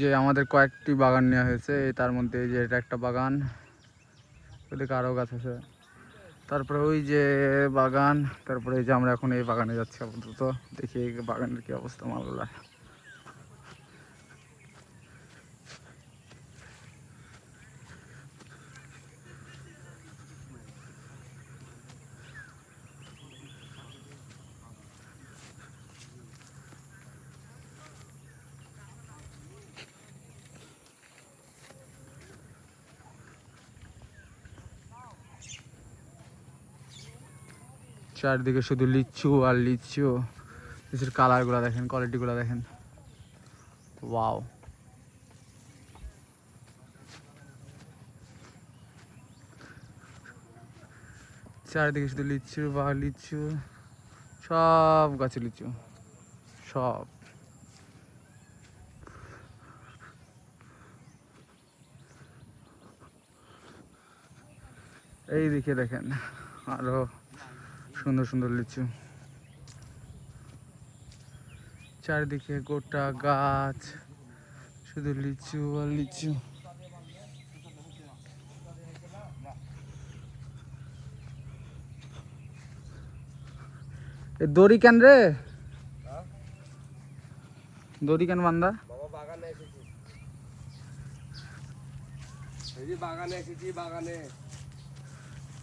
যে আমাদের কয়েকটি বাগান নেওয়া হয়েছে, তার মধ্যে এই যে এটা একটা বাগান, ওদিকে আরও গাছ আছে, তারপরে ওই যে বাগান, তারপরে এই যে আমরা এখন এই বাগানে যাচ্ছি আপাতত। দেখি এই বাগানের কি অবস্থা মালগুলা। চারদিকে শুধু লিচু আর লিচু। লিচুর কালারগুলো দেখেন, কোয়ালিটিগুলো দেখেন, ওয়াও। চারদিকে শুধু লিচু বা লিচু, সব গাছে লিচু, সব। এই দিকে দেখেন আরো সুন্দর সুন্দর লিচু, চারিদিকে গোটা গাছ শুধু লিচু আর লিচু। এ দড়ি কেন রে, দড়ি কেন বান্ধা? বাবা বাগানে এসেছি, এই যে বাগানে এসেছি, বাগানে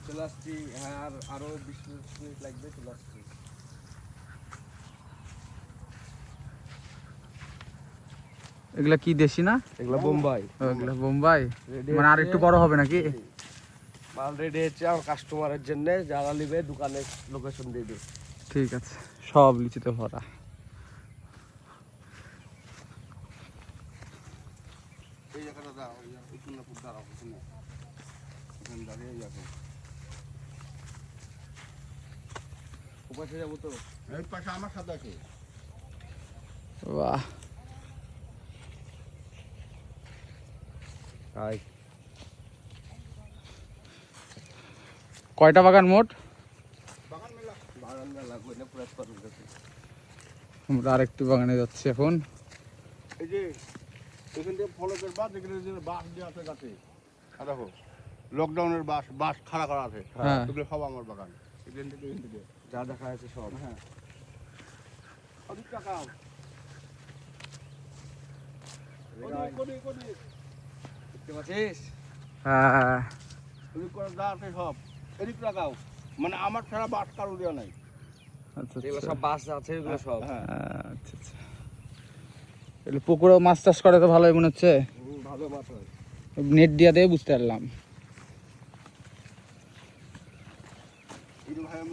চলে আসছি। হ্যাঁ, আর আরো 20 মিনিট লাগবে, চলে আসছি। এগুলা কি দেশি না? এগুলো বোম্বাই। এগুলা বোম্বাই, মানে আর একটু বড় হবে নাকি? মাল রেডি হচ্ছে আমার কাস্টমারের জন্য, যারা নিবে দোকানে লোকেশন দিয়ে দিই। ঠিক আছে, সব লিচুতে ভরা। এই জায়গাটা দাও, এই কুন্নাপুর দাঁড়াও, ওখানে দাঁড়িয়ে যাবো। ওপাশে যাবো তো, এই পাশে আমার সাথে আছে। বাহ, কয়টা বাগান মোট? বাগান মেলা কইলে পুরো পারুন গেছে। আমরা আরেকটি বাগানে যাচ্ছি এখন। এই যে এখান থেকে ফলকের বাস, এখানে যে বাস দিয়ে আছে গাছে, দেখো লকডাউনের বাস, বাস খাড়া করা আছে, এগুলো সব আমার বাগান। এখান থেকে যা দেখা যাচ্ছে সব। হ্যাঁ, অনেক টাকা। দেখতে পাচ্ছিস? হ্যাঁ, যা আছে সব এদিক লাগাও, মানে আমার ছাড়া বাস কারো দেওয়া নাই। আচ্ছা এগুলো সব বাস আছে, এগুলো সব। হ্যাঁ, আচ্ছা আচ্ছা। এগুলো পুকুরে মাছ চাষ করে তো ভালোই মনে হচ্ছে। ভালো মাছ হয়। নেট দিয়া দিয়ে বুঝতে পারলাম। ভাই আমি